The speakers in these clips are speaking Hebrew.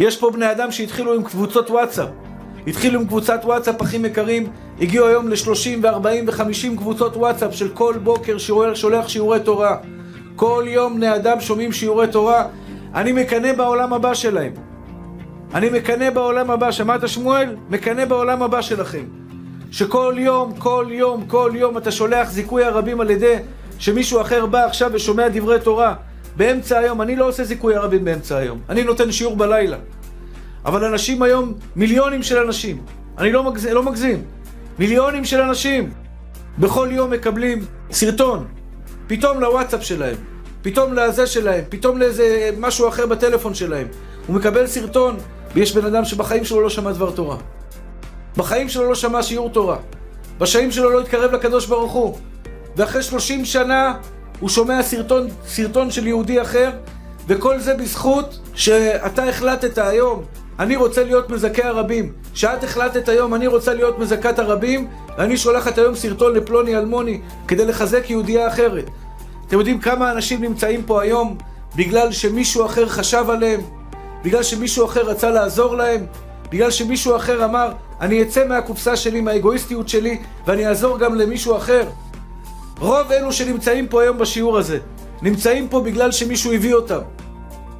יש פה בני אדם שהתחילו עם קבוצות וואטסאפ. התחילו עם קבוצת וואטסאפ, אחים יקרים, הגיעו היום ל-30 ו-40 ו-50 קבוצות וואטסאפ של כל בוקר שולח שיעורי תורה. כל יום בני אדם שומעים שיעורי תורה. אני מקנא בעולם הבא שלהם. אני מקנא בעולם הבא, שמעת שמואל? מקנא בעולם הבא שלכם. שכל יום, כל יום אתה שולח זיכוי הרבים על ידי שמישהו אחר בא עכשיו ושומע דברי תורה. באמצע היום, אני לא עושה זיכוי הרבים באמצע היום. אני נותן שיעור בלילה. אבל אנשים היום, מיליונים של אנשים, אני לא מגזים, מיליונים של אנשים, בכל יום מקבלים סרטון, פתאום לוואטסאפ שלהם, פתאום לזה שלהם, פתאום לאיזה משהו אחר בטלפון שלהם. הוא מקבל סרטון, ויש בן אדם שבחיים שלו לא שמע דבר תורה. בחיים שלו לא שמע שיעור תורה. בשעים שלו לא התקרב לקדוש ברוך הוא. ואחרי 30 שנה הוא שומע סרטון של יהודי אחר, וכל זה בזכות שאתה החלטת היום, אני רוצה להיות מזכה הרבים. שאת החלטת היום, אני רוצה להיות מזכת הרבים, ואני שולחת היום סרטון לפלוני אלמוני, כדי לחזק יהודייה אחרת. אתם יודעים כמה אנשים נמצאים פה היום, בגלל שמישהו אחר חשב עליהם, בגלל שמישהו אחר רצה לעזור להם, בגלל שמישהו אחר אמר, אני אצא מהקופסה שלי, מהאגואיסטיות שלי, ואני אעזור גם למישהו אחר. רוב אלו שנמצאים פה היום בשיעור הזה, נמצאים פה בגלל שמישהו הביא אותם.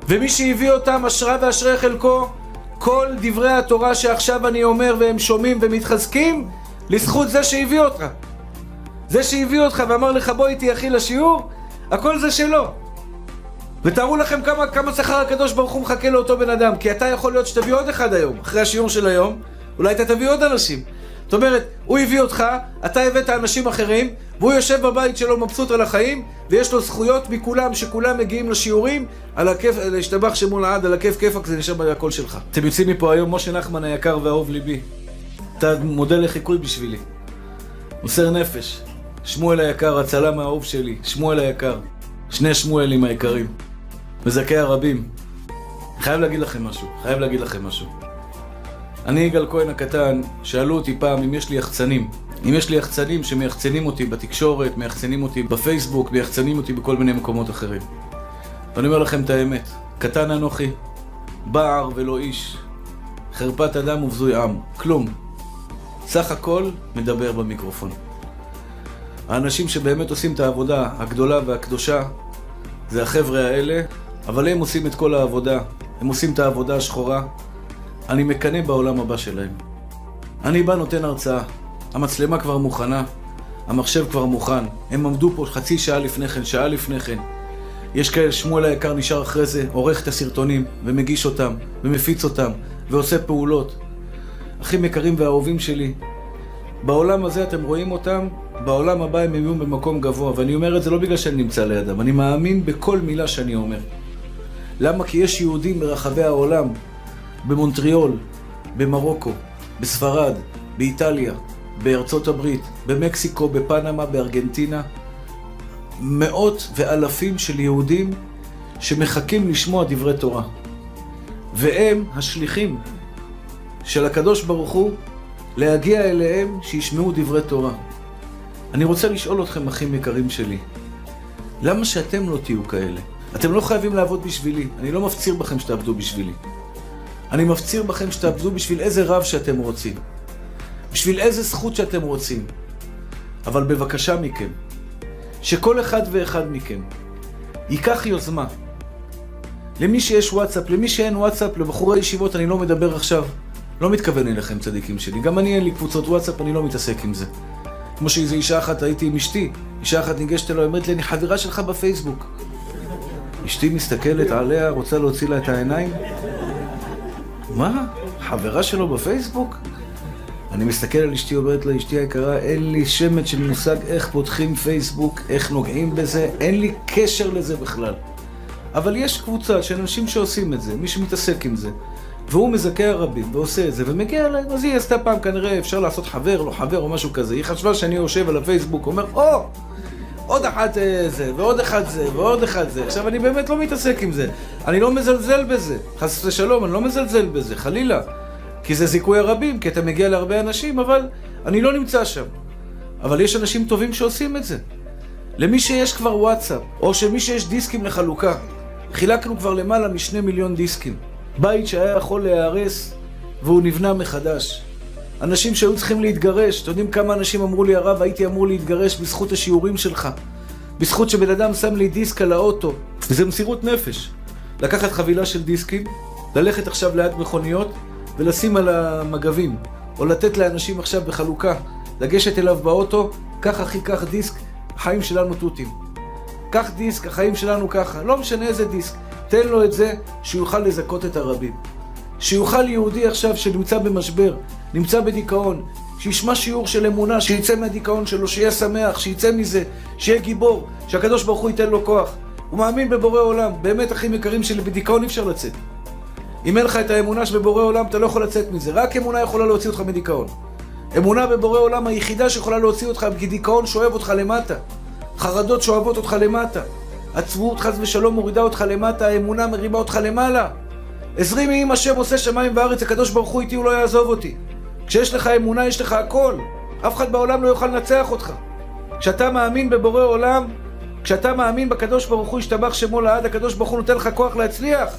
ומי שהביא אותם, אשרה ואשרי חלקו, כל דברי התורה שעכשיו אני אומר והם שומעים ומתחזקים, לזכות זה שהביא אותך. זה שהביא אותך ואמר לך בוא איתי אחי לשיעור, הכל זה שלו. ותארו לכם כמה שכר הקדוש ברוך הוא מחכה לאותו בן אדם, כי אתה יכול להיות שתביא עוד אחד היום, אחרי השיעור של היום, אולי אתה תביא עוד אנשים. זאת אומרת, הוא הביא אותך, אתה הבאת אנשים אחרים, והוא יושב בבית שלו מבסוט על החיים, ויש לו זכויות מכולם, שכולם מגיעים לשיעורים, על הכיף, להשתבח שמו לעד, על הכיף כיפק, זה נשאר בקול שלך. אתם יוצאים מפה היום, משה נחמן היקר והאהוב ליבי. אתה מודל לחיקוי בשבילי. מוסר נפש. שמואל היקר, הצלם האהוב שלי. שמואל היקר. שני שמואלים היקרים. מזכי הרבים. חייב להגיד לכם משהו. אני יגאל כהן הקטן, שאלו אותי פעם אם יש לי יחצנים. אם יש לי יחצנים שמייחצנים אותי בתקשורת, מייחצנים אותי בפייסבוק, מייחצנים אותי בכל מיני מקומות אחרים. ואני אומר לכם את האמת, קטן אנוכי, בער ולא איש, חרפת אדם ובזוי עם, כלום. סך הכל מדבר במיקרופון. האנשים שבאמת עושים את העבודה הגדולה והקדושה, זה החבר'ה האלה, אבל הם עושים את כל העבודה, הם עושים את העבודה השחורה. אני מקנא בעולם הבא שלהם. אני בא נותן הרצאה, המצלמה כבר מוכנה, המחשב כבר מוכן, הם עמדו פה חצי שעה לפני כן. יש כאלה, שמואל היקר נשאר אחרי זה, עורך את הסרטונים ומגיש אותם ומפיץ אותם ועושה פעולות. אחים יקרים והאהובים שלי, בעולם הזה אתם רואים אותם, בעולם הבא הם יהיו במקום גבוה, ואני אומר את זה לא בגלל שאני נמצא לידם, אני מאמין בכל מילה שאני אומר. למה? כי יש יהודים ברחבי העולם, במונטריאול, במרוקו, בספרד, באיטליה, בארצות הברית, במקסיקו, בפנמה, בארגנטינה, מאות ואלפים של יהודים שמחכים לשמוע דברי תורה. והם השליחים של הקדוש ברוך הוא להגיע אליהם שישמעו דברי תורה. אני רוצה לשאול אתכם, אחים יקרים שלי, למה שאתם לא תהיו כאלה? אתם לא חייבים לעבוד בשבילי, אני לא מפציר בכם שתעבדו בשבילי. אני מפציר בכם שתעבדו בשביל איזה רב שאתם רוצים, בשביל איזה זכות שאתם רוצים. אבל בבקשה מכם, שכל אחד ואחד מכם ייקח יוזמה. למי שיש וואטסאפ, למי שאין וואטסאפ, לבחורי ישיבות אני לא מדבר עכשיו. לא מתכוון אליכם צדיקים שלי. גם אני אין לי קבוצות וואטסאפ, אני לא מתעסק עם זה. כמו שאיזו אישה אחת, הייתי עם אשתי, אישה אחת ניגשת אליה, אומרת לי, אני חברה שלך בפייסבוק. אשתי מסתכלת עליה, רוצה להוציא לה את העיניים. מה? חברה שלו בפייסבוק? אני מסתכל על אשתי, אומרת לה, אשתי היקרה, אין לי שמץ של מושג איך פותחים פייסבוק, איך נוגעים בזה, אין לי קשר לזה בכלל. אבל יש קבוצה של אנשים שעושים את זה, מי שמתעסק עם זה, והוא מזכה הרבים ועושה את זה, ומגיע אליי, אז היא עשתה פעם כנראה, אפשר לעשות חבר, לא חבר או משהו כזה. היא חשבה שאני יושב על הפייסבוק, אומר, עוד אחד זה, ועוד אחד זה, ועוד אחד זה. עכשיו, אני באמת לא מתעסק עם זה. אני לא מזלזל בזה. חס ושלום, אני לא מזלזל בזה, חלילה. כי זה זיכוי הרבים, כי אתה מגיע להרבה אנשים, אבל אני לא נמצא שם. אבל יש אנשים טובים שעושים את זה. למי שיש כבר וואטסאפ, או שמי שיש דיסקים לחלוקה, חילקנו כבר למעלה מ2 מיליון דיסקים. בית שהיה יכול להיהרס והוא נבנה מחדש. אנשים שהיו צריכים להתגרש, אתם יודעים כמה אנשים אמרו לי, הרב, הייתי אמור להתגרש בזכות השיעורים שלך, בזכות שבן אדם שם לי דיסק על האוטו. וזה מסירות נפש. לקחת חבילה של דיסקים, ללכת עכשיו ליד מכוניות ולשים על המגבים, או לתת לאנשים עכשיו בחלוקה, לגשת אליו באוטו, קח אחי, קח דיסק, החיים שלנו תותים. קח דיסק, החיים שלנו ככה, לא משנה איזה דיסק, תן לו את זה שיוכל לזכות את הרבים. שיוכל יהודי עכשיו שנמצא במשבר, נמצא בדיכאון, שישמע שיעור של אמונה, שיצא מהדיכאון שלו, שיהיה שמח, שיצא מזה, שיהיה גיבור, שהקדוש ברוך הוא ייתן לו כוח. הוא מאמין בבורא עולם, באמת אחים יקרים שלי, בדיכאון אי אפשר לצאת. אם אין לך את האמונה שבבורא עולם, אתה לא יכול לצאת מזה. רק אמונה יכולה להוציא אותך מדיכאון. אמונה בבורא עולם היחידה שיכולה להוציא אותך, כי דיכאון שואב אותך למטה. חרדות שואבות אותך למטה. עצבות חס ושלום מורידה אותך למטה, האמונה מרימה אותך למעלה. עזרי מעם השם עושה שמיים וארץ, הקדוש ברוך הוא איתי, הוא לא יעזוב אותי. כשיש לך אמונה יש לך הכל. אף אחד בעולם לא יוכל לנצח אותך. כשאתה מאמין בבורא עולם, כשאתה מאמין בקדוש ברוך הוא, ישתבח שמו לעד, הקדוש ברוך הוא נותן לך כוח להצליח.